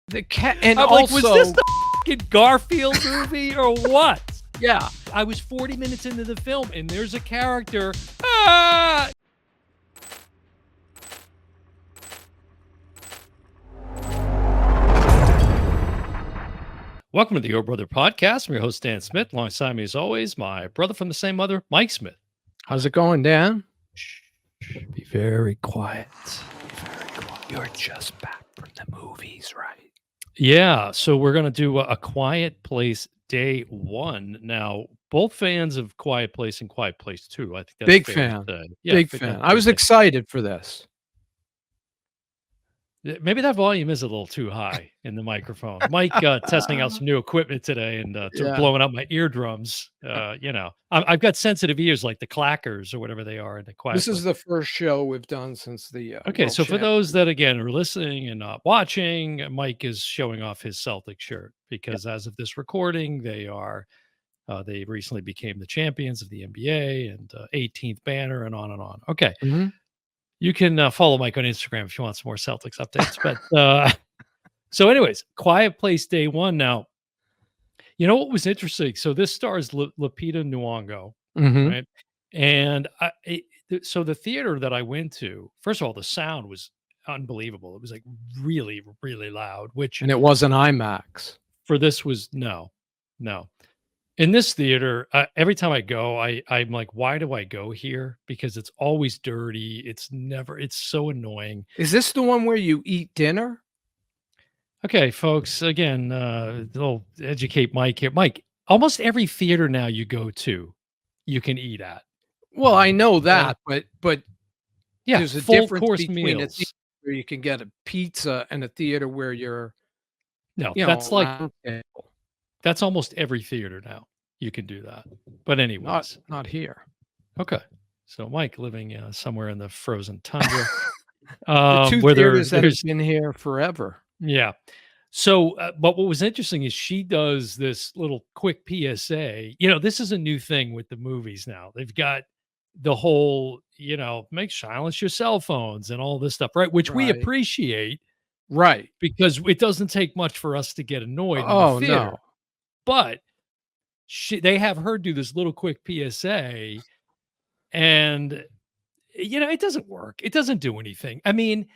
The cat, and I'm like, was also, this the fucking Garfield movie or what? yeah, I was 40 minutes into the film, and there's a character. Ah! Welcome to the Your Brother Podcast. I'm your host, Dan Smith. Alongside me, as always, my brother from the same mother, Mike Smith. how's it going, Dan? Shh, be very quiet. Be very quiet. You're just back from the movies, right? Yeah, so we're going to do a Quiet Place Day 1. Now, both fans of Quiet Place and Quiet Place 2. I think that's Big fair fan. to say. Big fan. I was excited for this. Maybe that volume is a little too high in the microphone. Mike testing out some new equipment today and blowing up my eardrums. I've got sensitive ears like the clackers or whatever they are in the Quiet This Place. is the first show we've done since the Okay, so for those that, again, are listening and not watching, Mike is showing off his Celtic shirt because as of this recording, they recently became the champions of the NBA and 18th banner and on and on. Okay. Mhm. You can follow Mike on Instagram if you want some more Celtics updates. But so anyways, Quiet Place Day 1. Now, you know what was interesting? So this stars Lupita Nyong'o, Mhm. right? And so the theater that I went to, first of all, the sound was unbelievable. It was like really, really loud, which And it wasn't IMAX. for this was no. In this theater, every time I go, I'm like, why do I go here? Because it's always dirty. It's so annoying. Is this the one where you eat dinner? Okay, folks, again, they'll educate Mike here. Mike, almost every theater now you go to, you can eat at. Well, I know that, but yeah, there's a full difference course between a meals. theater where you can get a pizza and a theater where you're, No, you that's know, like round table. that's almost every theater now. You can do that. But anyways, not here. okay. So Mike living somewhere in the frozen tundra, The two where theaters that have there's been here forever. yeah. So, but what was interesting is she does this little quick PSA. You know, this is a new thing with the movies now. They've got the whole, silence your cell phones and all this stuff, right? Which we Right. appreciate, Right. because it doesn't take much for us to get annoyed in the Oh, theater. no. But they have her do this little quick PSA, and it doesn't work. It doesn't do anything. I mean,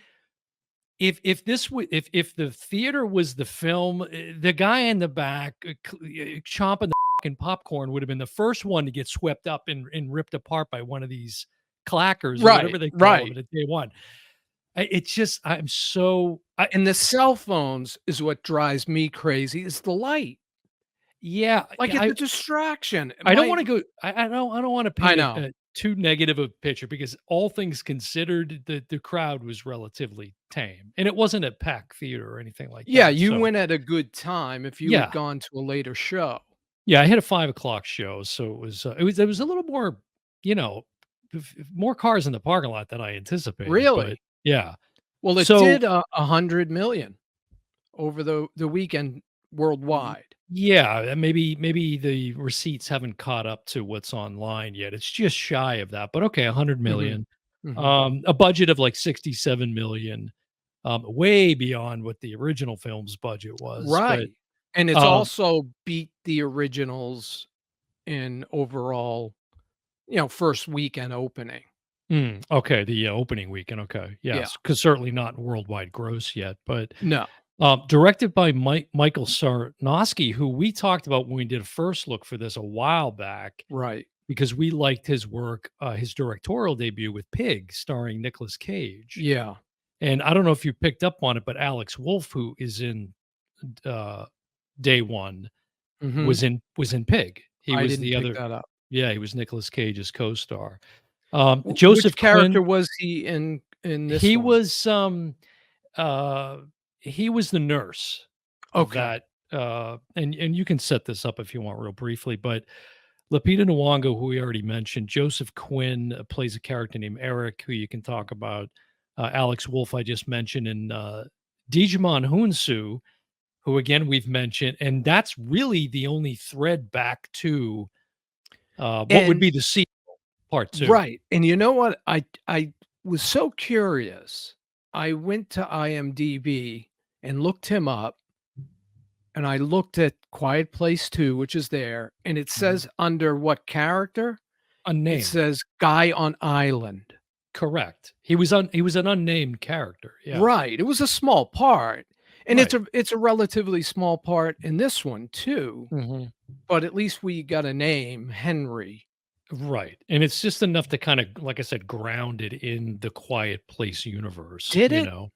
if the theater was the film, the guy in the back chomping the fucking popcorn would have been the first one to get swept up and ripped apart by one of these clackers or whatever they call them at day one. It's just, I'm so And the cell phones is what drives me crazy, is the light. yeah, Like, it's a distraction. I don't want to go. I don't want to paint know. a too negative a picture, because all things considered, the crowd was relatively tame, and it wasn't a packed theater or anything like that. Yeah, you so, went at a good time if you had gone to a later show. Yeah, I had a 5 o'clock show, so it was a little more, more cars in the parking lot than I anticipated. Really? But yeah. Well, it did 100 million over the weekend worldwide. Yeah, maybe the receipts haven't caught up to what's online yet. It's just shy of that, but okay, 100 million. A budget of like 67 million, way beyond what the original film's budget was. Right. But, and it's also beat the originals in overall, first weekend opening. Okay, the opening weekend. Okay, yes, because certainly not worldwide gross yet, but no. Directed by Michael Sarnoski, who we talked about when we did a first look for this a while back, right? Because we liked his work, his directorial debut with Pig, starring Nicolas Cage. Yeah, and I don't know if you picked up on it, but Alex Wolff, who is in Day One, was in Pig. He was the other. That up. Yeah, he was Nicolas Cage's co-star. Joseph, which character was he in this? He one? was he was the nurse. Okay. That and you can set this up if you want real briefly, but Lupita Nyong'o, who we already mentioned, Joseph Quinn plays a character named Eric, who you can talk about. Alex Wolff, I just mentioned, and Djimon Hounsou, who again we've mentioned, and that's really the only thread back to what would be the sequel, part 2. Right. And you know what? I was so curious. I went to IMDb and looked him up, and I looked at Quiet Place 2, which is there, and it Mhm. says under what character? It Unnamed. says guy on island. Correct. He was an unnamed character. Yeah. Right, it was a small part, and Right. it's a relatively small part in this one too, Mhm. but at least we got a name, Henry. Right. And it's just enough to kinda, like I said, ground it in the Quiet Place universe, Did you it? know?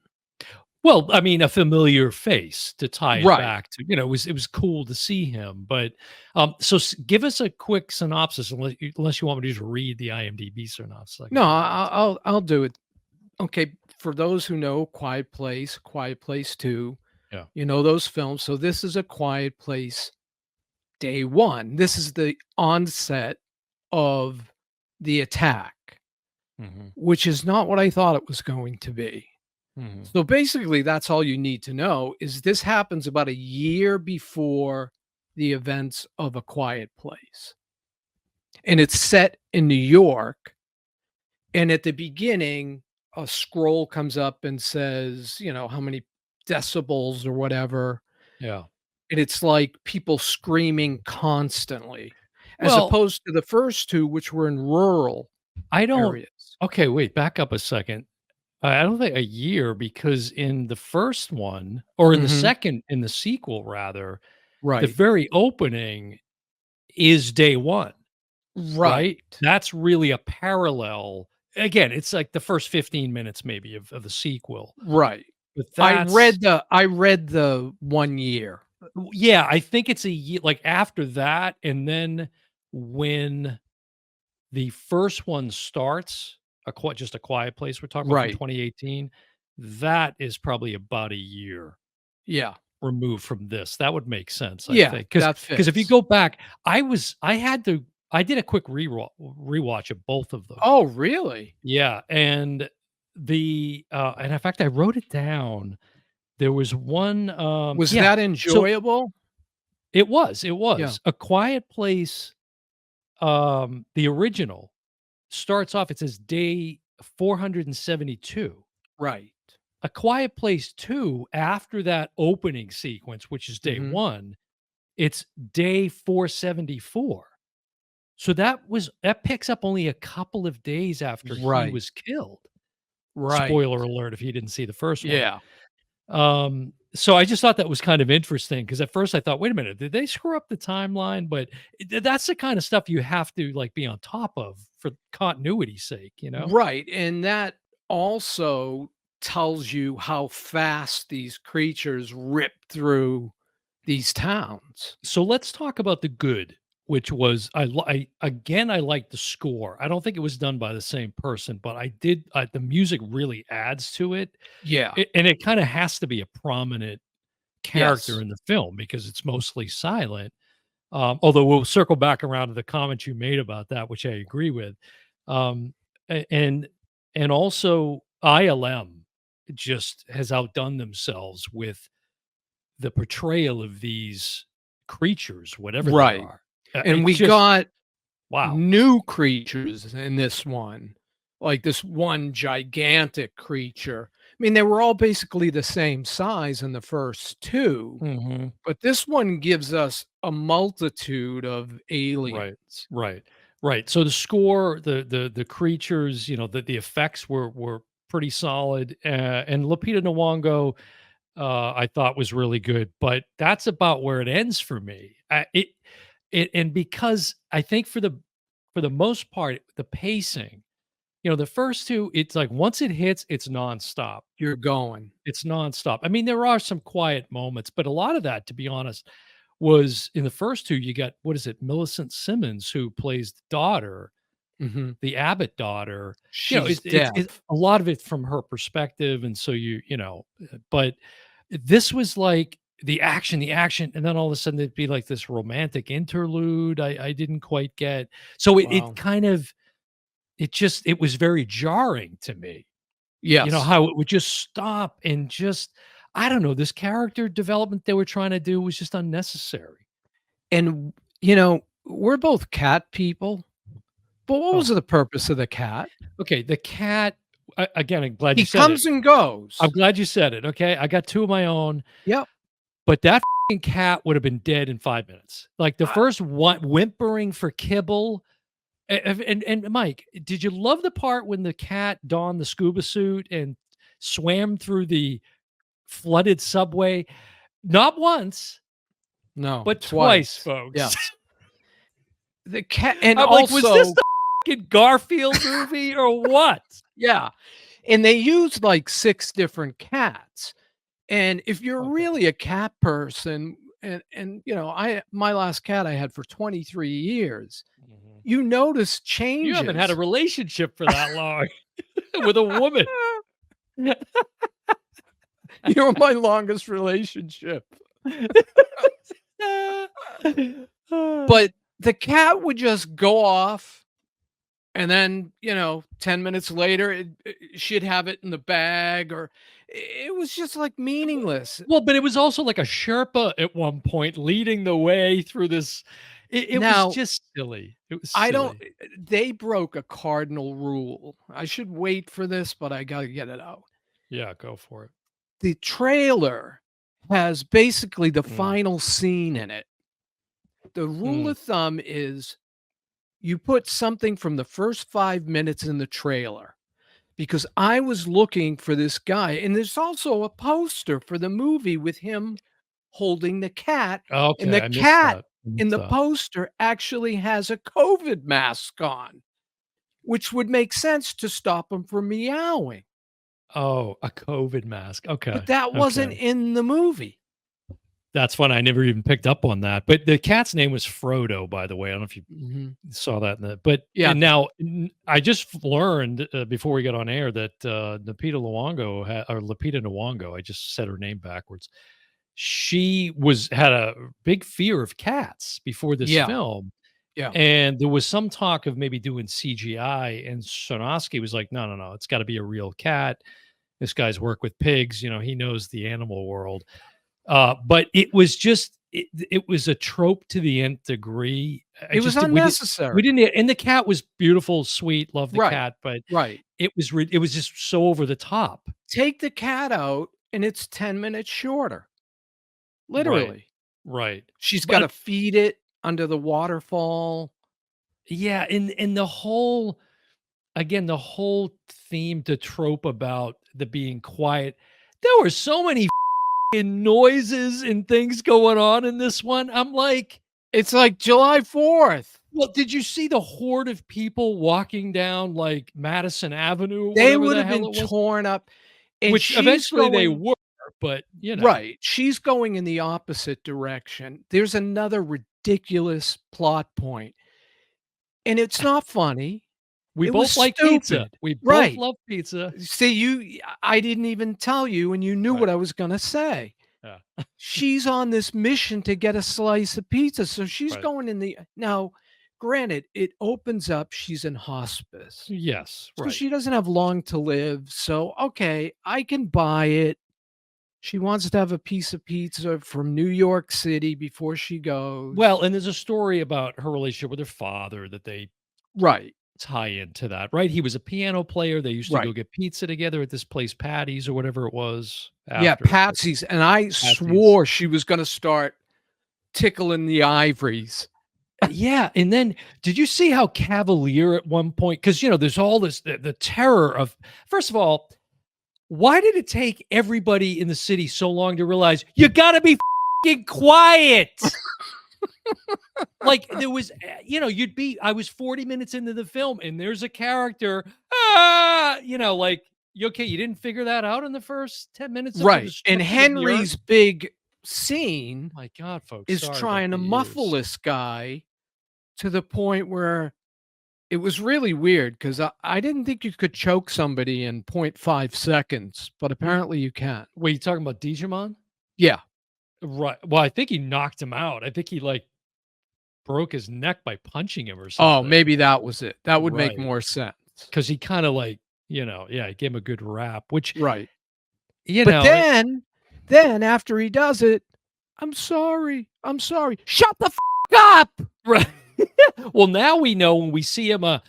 Well, I mean, a familiar face to tie it Right. back to, it was cool to see him, but, so give us a quick synopsis unless you want me to just read the IMDb synopsis, I can No, do that too. I'll do it. Okay, for those who know Quiet Place 2, Yeah. you know those films, so this is A Quiet Place day 1. This is the onset of the attack, Mhm. which is not what I thought it was going to be. Mhm. So, basically, that's all you need to know is this happens about a year before the events of A Quiet Place, and it's set in New York, and at the beginning, a scroll comes up and says, how many decibels or whatever, Yeah. and it's like people screaming constantly, as Well, opposed to the first 2, which were in rural I don't areas. okay, wait, back up a second. I don't think a year because in the first one or in the Mhm. second in the sequel rather, the Right. very opening is day 1, right? Right. That's really a parallel. Again, it's like the first 15 minutes maybe of the sequel, Right. but that's I read the 1 year. yeah, I think it's a year like after that, and then when the first one starts, just a quiet place we're talking about from Right. 2018, that is probably about a year Yeah. removed from this. That would make sense, I Yeah, think, that because if you fits. go back, I did a quick rewatch of both of them. Oh, really? Yeah, and in fact, I wrote it down. There was one, Was yeah, that so enjoyable? it Yeah. was. A Quiet Place, the original starts off, it says day 472. Right. A Quiet Place 2, after that opening sequence, which is day Mhm. 1, it's day 474. So that picks up only a couple of days after he Right. was killed. Right. Spoiler alert if you didn't see the first one. Yeah. So I just thought that was kind of interesting because at first I thought, "Wait a minute, did they screw up the timeline?" But that's the kind of stuff you have to, like, be on top of for continuity's sake, you know? Right, and that also tells you how fast these creatures rip through these towns. So let's talk about the good, which was I liked the score. I don't think it was done by the same person, but the music really adds to it. Yeah. And it kind of has to be a prominent character Yes. in the film because it's mostly silent. Although we'll circle back around to the comments you made about that, which I agree with. Um, a- and and also ILM just has outdone themselves with the portrayal of these creatures, whatever they Right, are. and It's we just got wow. new creatures in this one, like this one gigantic creature. I mean, they were all basically the same size in the first 2, Mhm. but this one gives us a multitude of Right. aliens. Right. Right. So the score, the creatures, the effects were pretty solid. And Lupita Nyong'o, I thought was really good, but that's about where it ends for me. And because I think for the most part, the pacing, the first two, it's like once it hits, it's nonstop. You're going. It's nonstop. I mean, there are some quiet moments, but a lot of that, to be honest, was in the first two. You got what is it, Millicent Simmons, who plays the daughter, Mhm. the Abbott daughter. She's It's deaf. a lot of it from her perspective, and so but this was like the action, and then all of a sudden it'd be like this romantic interlude. I didn't quite get. So it Wow. kind of it was very jarring to me. Yes, How it would just stop and just I don't know, this character development they were trying to do was just unnecessary. and, we're both cat people, but what was Oh, the purpose of the cat? okay, the cat again, He comes and goes. I'm glad you said it, okay? I got 2 of my own, Yep. but that cat would have been dead in 5 minutes. Like the I first one whimpering for kibble. And Mike, did you love the part when the cat donned the scuba suit and swam through the flooded subway? Not once, no, but twice, twice. folks. Yes. The cat and I'm like, was this also the fucking Garfield movie or what? yeah, and they used, like, 6 different cats, and if you're Okay. really a cat person and, you know, my last cat I had for 23 years, Mhm. you notice You haven't had a changes. relationship for that long with a woman. You're my longest relationship. But the cat would just go off, and then, you know, 10 minutes later, she'd have it in the bag, or it was just, like, meaningless. Well, but it was also like a Sherpa at one point leading the way through this. It was Now, just silly. It was I don't silly. they broke a cardinal rule. I should wait for this, but I gotta get it out. Yeah, go for it. The trailer has basically the Mm, final scene in it. The rule mm. of thumb is you put something from the first 5 minutes in the trailer, because I was looking for this guy, and there's also a poster for the movie with him holding the cat, and Okay, the I missed cat that. I in missed the that. poster actually has a COVID mask on, which would make sense to stop him from meowing, Oh, a COVID mask. but Okay, that okay. wasn't in the movie. That's fun. I never even picked up on that. But the cat's name was Frodo, by the way. I don't know if you Mhm. saw that in the. But Yeah, and now I just learned before we got on air that Lupita Luongo or Lupita Nyong'o. I just said her name backwards. She had a big fear of cats before this yeah, film, yeah. and there was some talk of maybe doing CGI. And Sarnoski was like, "No, no, no! It's got to be a real cat. This guy's worked with pigs. You know, he knows the animal world." But it was just it was a trope to the nth degree. I It was just we unnecessary. didn't, and the cat was beautiful, sweet, love the Right, cat, but right. it was just so over the top. Take the cat out, and it's 10 minutes shorter, Right, literally. right. She's gotta But feed it under the waterfall. yeah, and the whole again, the whole theme to trope about the being quiet. There were so many noises and things going on in this one. I'm like, It's like July 4th. well, did you see the horde of people walking down, like, Madison Avenue, or They whatever would the have hell been it was? torn up, and Which she's eventually they going were, but, you know. right, she's going in the opposite direction. There's another ridiculous plot point, and it's not funny. We It was both like pizza. stupid. We both Right. love pizza. See, I didn't even tell you, and you knew Right. what I was gonna say. Yeah. She's on this mission to get a slice of pizza, so she's Right. going in the now, granted, it opens up, she's in hospice, Yes. so Right. she doesn't have long to live, so, okay, I can buy it. She wants to have a piece of pizza from New York City before she Well, goes. and there's a story about her relationship with her father that they Right, tie into that, right? He was a piano player. They used to go right. get pizza together at this place, Patty's or whatever it was Yeah, after, but Patsy's, and I Patsy's. swore she was gonna start tickling the ivories. Yeah, and then did you see how cavalier at one point? Because there's all this the terror of first of all, why did it take everybody in the city so long to realize you gotta be fing quiet? Like there was, I was 40 minutes into the film and there's a character, like, you okay, you didn't figure that out in the first 10 minutes of the Right, and destruction of the earth? Henry's big scene My God, folks, is sorry about trying to the muffle ears. this guy to the point where it was really weird 'cause I didn't think you could choke somebody in .5 seconds, but You apparently you can. wait, you talking about Djimon? Yeah. Right. Well, I think he knocked him out. I think he like broke his neck by punching him or Oh, something. maybe that was it. That would make Right. more sense. Because he kind of like, yeah, he gave him a good rap, which, Right. you But know, it, then after he does it, "I'm sorry. I'm sorry." "Shut the up!" right. Well, now we know when we see him a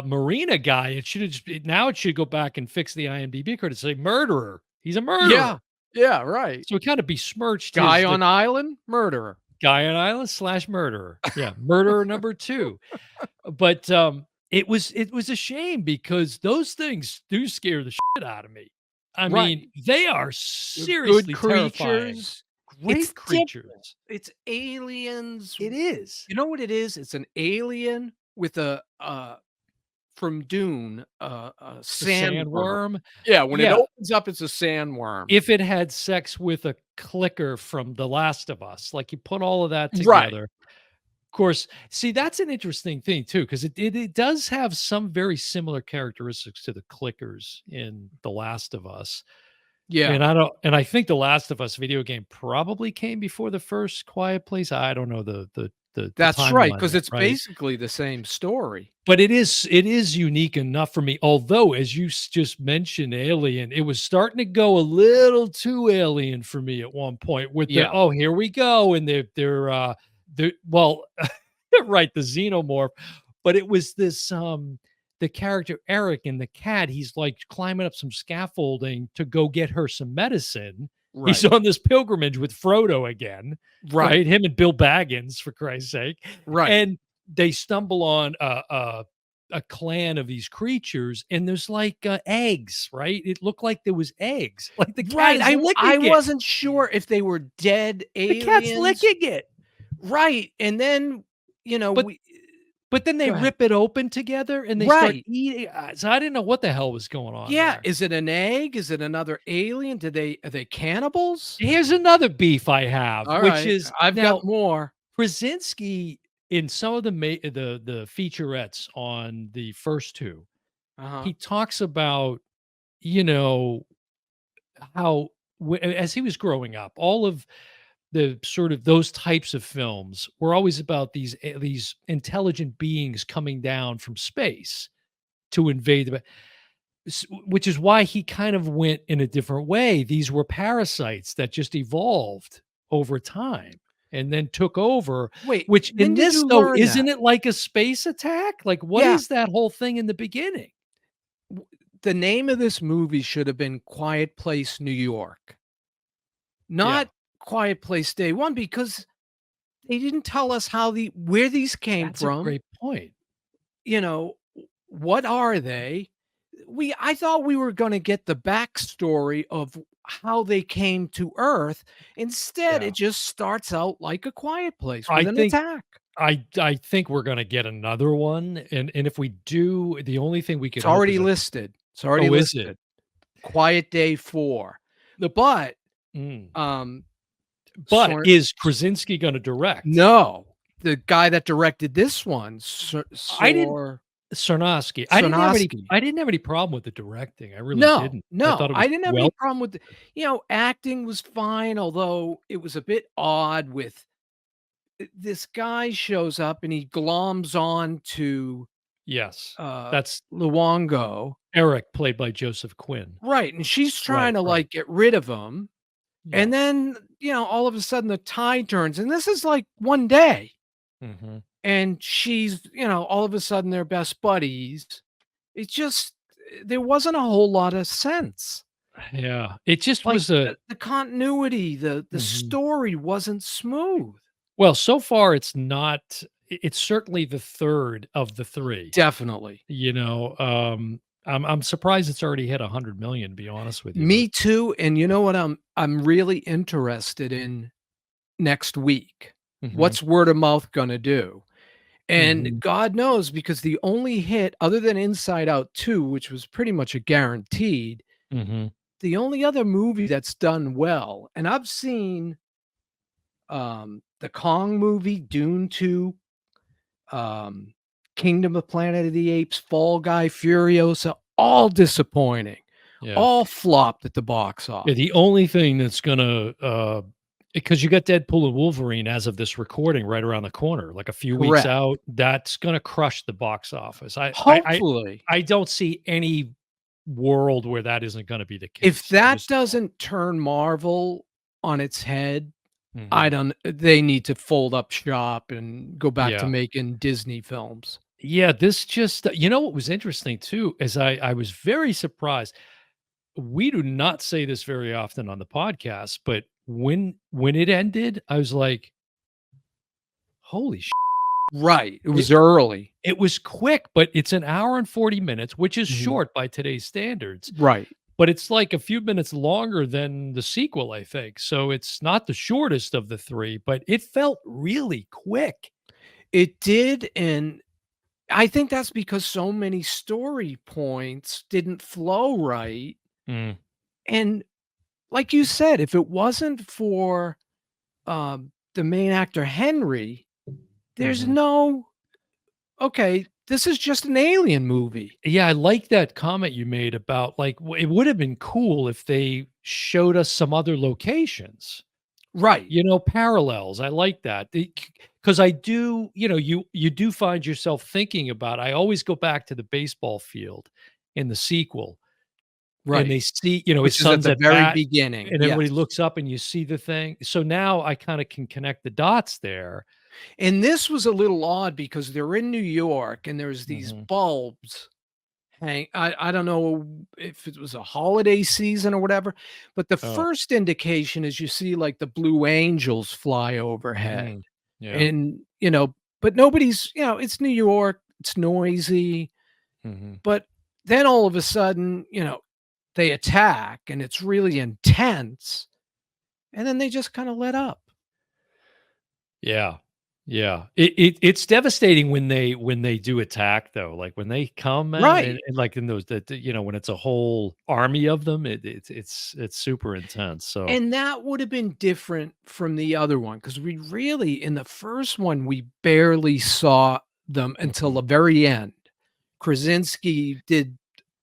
marina guy, it should have just now it should go back and fix the IMDb credit to say murderer. He's a Yeah. murderer. Yeah, right. So it kind of besmirched Guy his the on island, murderer. guy on island slash murderer. Yeah, murderer number 2. But, it was a shame because those things do scare the shit out of me. I mean, Right. they are Good seriously terrifying. creatures. It's Great different. creatures. It's aliens. It is. You know what it is? It's an alien with a, from Dune, a The sandworm. sandworm. Yeah, when it Yeah, opens up, it's a sandworm. if it had sex with a clicker from The Last of Us, like, you put all of that Right. together. Of course, see, that's an interesting thing too, because it does have some very similar characteristics to the clickers in The Last of Us. Yeah. And I think The Last of Us video game probably came before the first Quiet Place. I don't know the That's right, timeline because there, it's right? basically the same story. But it is unique enough for me. Although, as you just mentioned, Alien, it was starting to go a little too alien for me at one point with the Yeah. oh, here we go, and they're well, right, the xenomorph, but it was this the character Eric in the cat, he's like climbing up some scaffolding to go get her some medicine. He's Right. on this pilgrimage with Frodo again, Right. right? Him and Bill Baggins, for Christ's sake. Right. And they stumble on a clan of these creatures, and there's like eggs, right? It looked like there was eggs, like the cat Right. is I licking it. wasn't sure if they were dead The cat's aliens. licking it. Right, and then, But we But then they go ahead. rip it open together and they start Right. eating, so I didn't know what the hell was going on Yeah, there. is it an egg? Is it another alien? Are they cannibals? Here's another beef I have, which Alright, is I've now got more. Krasinski in some of the featurettes on the first 2, Uh-huh. he talks about, you know, how as he was growing up, all of the sort of those types of films were always about these intelligent beings coming down from space to invade the which is why he kind of went in a different way. These were parasites that just evolved over time and then took over, Wait, which when in did this you though, learn isn't that? it like a space attack? Like, what Yeah, is that whole thing in the beginning? the name of this movie should have been Quiet Place, New York, Yeah, not Quiet Place Day 1, because they didn't tell us where these came that's a from, great point. you know, what are they? I thought we were gonna get the backstory of how they came to Earth. Instead, Yeah. it just starts out like A Quiet Place I with an think attack. I think we're gonna get another one, and if we do, the only thing we could It's hope is already that listed. It's already oh, is it? listed. Quiet Day 4. The But, mm. um, But Sorn is Krasinski gonna direct? no, the guy that directed this one, I didn't Sarnoski. Sarnoski. I didn't have any problem with the directing. I really No, didn't. I no, thought it was I didn't have any well problem with acting was fine, although it was a bit odd with this guy shows up and he gloms on to, yes. uh, That's Luongo. Eric played by Joseph Quinn. Right, and she's trying Right, to, right. like, get rid of him, Yeah. and then, all of a sudden the tide turns, and this is, like, one day, Mhm. and she's, all of a sudden they're best buddies. It just there wasn't a whole lot of sense. Yeah. It just Like, was a the continuity, the mhm. story wasn't smooth. Well, so far it's not it's certainly the 3rd of the 3. Definitely. I'm surprised it's already hit 100,000,000, to be honest with you, but Me too, and you know what I'm really interested in next week? mhm, What's word of mouth gonna do? And mhm, God knows, because the only hit other than Inside Out 2, which was pretty much a guaranteed, mhm. the only other movie that's done well, and I've seen, the Kong movie, Dune 2, um, Kingdom of Planet of the Apes, Fall Guy, Furiosa, all disappointing, Yeah. all flopped at the box Yeah, office. the only thing that's gonna, because you got Deadpool and Wolverine as of this recording right around the corner, like a few weeks Correct. out, that's gonna crush the box office. Hopefully, I don't see any world where that isn't gonna be the if case. I that just don't. doesn't turn Marvel on its head, I Mhm. don't they need to fold up shop and go back to Yeah. making Disney films. Yeah, this just you know what was interesting too is I was very surprised. we do not say this very often on the podcast, but when it ended, I was like, "Holy sh!" Right. It It was early. it was quick, but it's an hour and 40 minutes, which is Mhm. short by today's standards, Right. but it's like a few minutes longer than the sequel, I think. So it's not the shortest of the 3, but it felt really quick. It did, and I think that's because so many story points didn't flow right, Mm, and like you said, if it wasn't for, the main actor, Henry, there's mhm. no, "Okay, this is just an alien movie." Yeah, I like that comment you made about, like, it would have been cool if they showed us some other locations. Right. Parallels. I like that. Because I do, you do find yourself thinking about I always go back to the baseball field in the sequel, and Right. they see, his Which is at son's the at very bat, beginning, and everybody yes. looks up and you see the thing. So now I kinda can connect the dots there. And this was a little odd because they're in New York and there's these Mhm. bulbs I don't know if it was a holiday season or whatever, but the Oh. first indication is you see, like, the blue angels fly overhead, Mhm. Yeah. and, but nobody's it's New York, it's noisy, Mhm. but then all of a sudden, they attack, and it's really intense, and then they just kinda let up. Yeah. Yeah. It's devastating when they do attack though. Like when they come, man, and, Right. and like in those when it's a whole army of them, it's super intense. So And that would have been different from the other one because we really in the first one, we barely saw them until mhm. the very end. Krasinski did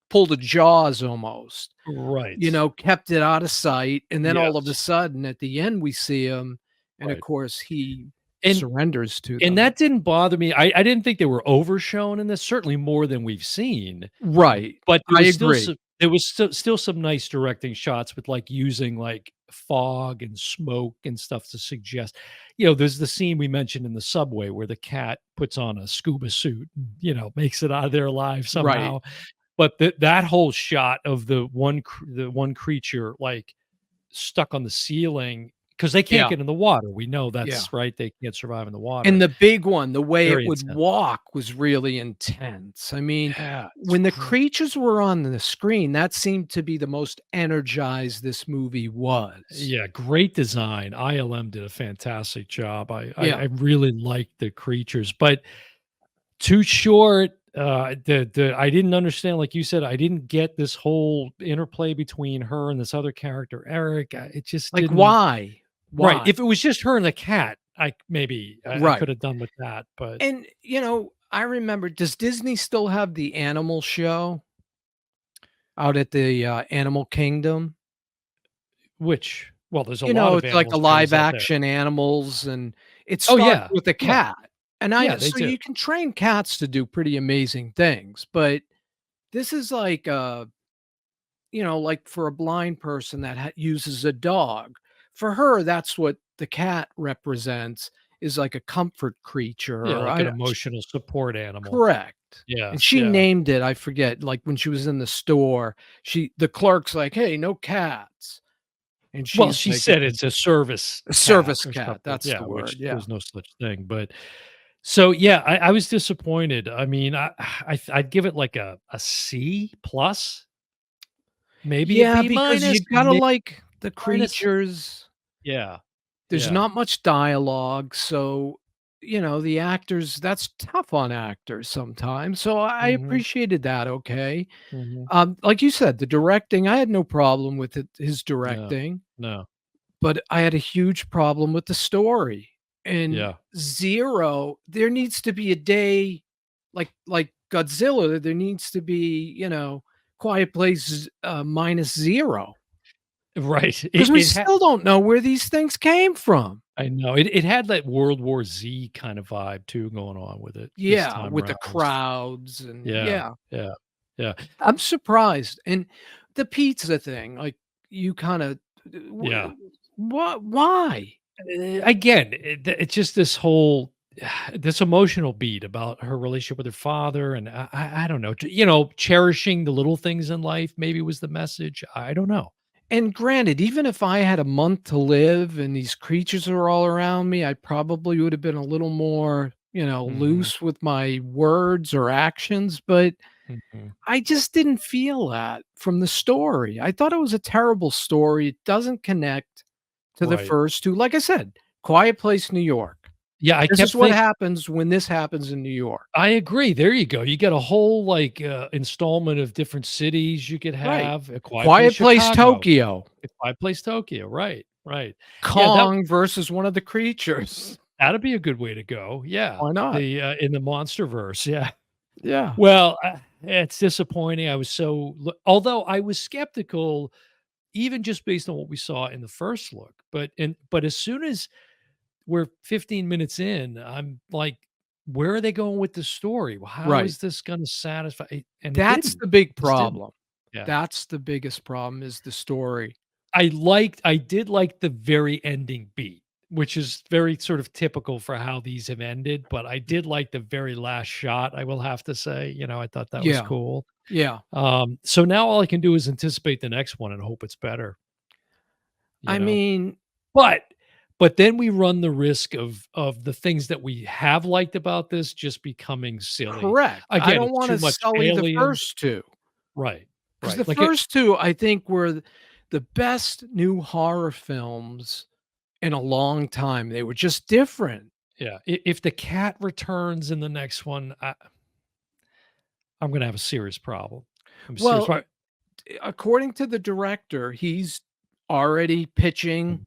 pull the jaws almost, Right. kept it out of sight, and then all of a Yes. sudden, at the end, we see him, and of Right. course, he And surrenders to and them. that didn't bother me. I didn't think they were overshown in this, certainly more than we've seen. Right. But I agree. there was still some nice directing shots with, like, using, like, fog and smoke and stuff to suggest there's the scene we mentioned in the subway where the cat puts on a scuba suit and, makes it out of there alive Right. somehow. But that whole shot of the one creature, like, stuck on the ceiling because they can't Yeah. get in the water. We know Yeah. that's right, they can't survive in the And water. the big one, the way it Very would intense. walk was really intense. I mean, Yeah, it's when the great. creatures were on the screen, that seemed to be the most energized this movie was. Yeah, great design. ILM did a fantastic job. I Yeah. really liked the creatures, but too short. The I didn't understand, like you said, I didn't get this whole interplay between her and this other character, Eric. It just Like, didn't. why? Right. Why? If it was just her and the cat, I Right. could have done with that, but And, I remember does Disney still have the animal show out at the, Animal Kingdom? well, there's a lot of It's like animal a shows live out there. action animals, and it Oh starts yeah, with a yeah, cat. And I yeah. know They so do. you can train cats to do pretty amazing things, but this is like, like for a blind person that uses a dog. For her, that's what the cat represents is like a comfort creature, Yeah, or like an emotional support animal. correct. Yeah, And she yeah. named it, I forget, like when she was in the store, the clerk's like, "Hey, no cats." And Well, she's she like, said it's a service a cat service or cat, something, that's yeah, the word, which yeah. there's no such thing, but so, yeah, I was disappointed. I mean, I'd give it like a C plus, maybe a Yeah, B because you minus, gotta maybe like the minus. creatures. Yeah, There's yeah. not much dialogue, so, the actors that's tough on actors sometimes, so I Mhm, appreciated that, okay. mhm. Like you said, the directing, I had no problem with his No, directing, no. but I had a huge problem with the story. And Yeah. 0, there needs to be a day like Godzilla, there needs to be, Quiet Place, -0, Right. because we It had still don't know where these things came from. I know. It had that World War Z kind of vibe too going on with it this Yeah, time with the around. crowds and Yeah, yeah, yeah, yeah, I'm surprised. And the pizza thing, like, you kinda yeah. what why? Again, it's just this whole this emotional beat about her relationship with her father, and I don't know, you know, cherishing the little things in life maybe was the message. I don't know. And granted, even if I had a month to live and these creatures are all around me, I probably would have been a little more, Mhm, loose with my words or actions, but mhm. I just didn't feel that from the story. I thought it was a terrible story. It doesn't connect to the Right. first 2. Like I said, Quiet Place, New York. Yeah, I This kept is what thinking. happens when this happens in New York. I agree. There you go. You get a whole like installment of different cities you could Right. have. A Quiet Place Quiet Place, Chicago, Tokyo. a Quiet Place Tokyo. Right, right. Yeah, that Kong versus one of the creatures. that'd be a good way to go. Yeah, Why not? the in the monster verse. Yeah. Yeah. Well, it's disappointing. I was although I was skeptical, even just based on what we saw in the first look. But as soon as we're 15 minutes in, I'm like, where are they going with the story? Well, how Right. is this going to satisfy? And it That's didn't. the big It just didn't. problem. Yeah. That's the biggest problem is the story. I did like the very ending beat, which is very sort of typical for how these have ended. But I did like the very last shot, I will have to say. You know, I thought that was Yeah. cool. Yeah. So now all I can do is anticipate the next one and hope it's better, you I know. mean, But but then we run the risk of the things that we have liked about this just becoming silly. correct. I Again, don't it's too wanna much sully the alien. first 2 Right, because right. the Like it. first 2, I think, were the best new horror films in a long time. They were just different. Yeah. If the cat returns in the next one, I'm gonna have a serious problem. I'm serious. Well, Right. according to the director, he's already pitching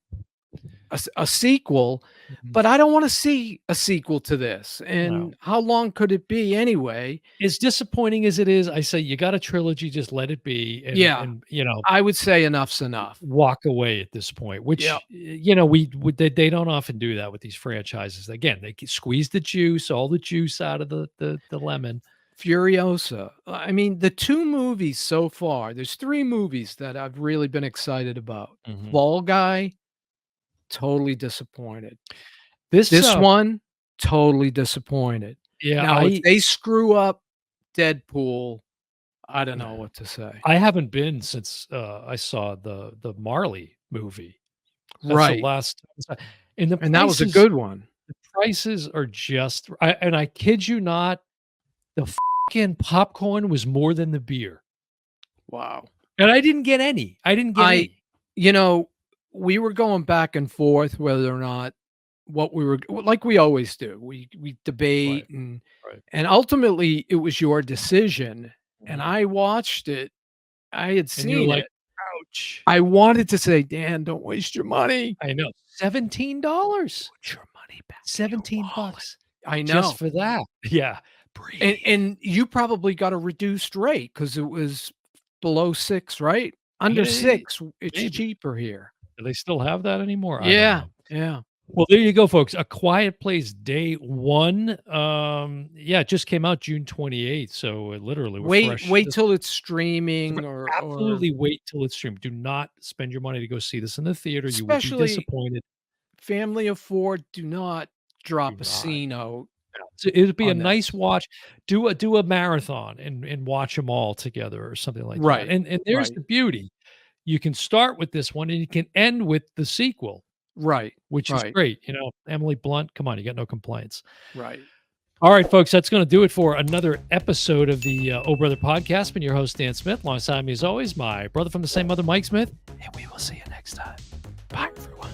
Mhm, a sequel, mhm. but I don't wanna see a sequel to this, No. and how long could it be anyway? As disappointing as it is, I say you got a trilogy, just let it be Yeah, and, you know, I would say enough's enough. walk away at this point, Yep. which, you know, they don't often do that with these franchises. Again, they squeeze the juice, all the juice out of the lemon. Furiosa. I mean, the 2 movies so far, there's 3 movies that I've really been excited about. Mhm. Fall Guy, totally disappointed. This, This one, totally disappointed. yeah, Now if they screw up Deadpool, I don't know what to say. I haven't been since, I saw the Marley movie. That's the Right, last and and that was a good one. the prices are just and I kid you not, the fucking popcorn was more than the beer, Wow. and I didn't get any. I didn't get I any. you know, we were going back and forth whether or not what we were like we always do. We Right, debate right. and ultimately it was your decision, and Mhm. I watched it. I had And you're seen like, it. "Ouch." I wanted to say, "Dan, don't waste your money. I know. $17. Put your money back in your 17 wallet." bucks I just know. for that. Yeah. And Breathe. and you probably got a reduced rate because it was below 6, right? Under Hey, 6, it's maybe. cheaper here. Do they still have that anymore? I don't Yeah, know. yeah. Well, there you go, folks. A Quiet Place Day 1. Yeah, it just came out June 28th, so literally we're fresh. Wait This till it's streaming or absolutely wait till it's streamed. Do not spend your money to go see this in the theater. You will be especially disappointed. family of 4, do not Do drop a not. C note So it'd be a on nice this. watch. Do a marathon and watch them all together or something like that. Right, And there's right, the beauty. You can start with this one and you can end with the sequel, right, which is right, great. You know, Emily Blunt, come on, you got no complaints. right. All right, folks, that's going to do it for another episode of the Oh Brother podcast. Been your host, Dan Smith. Alongside me, as always, my brother from the same mother, Mike Smith. And we will see you next time. Bye, everyone.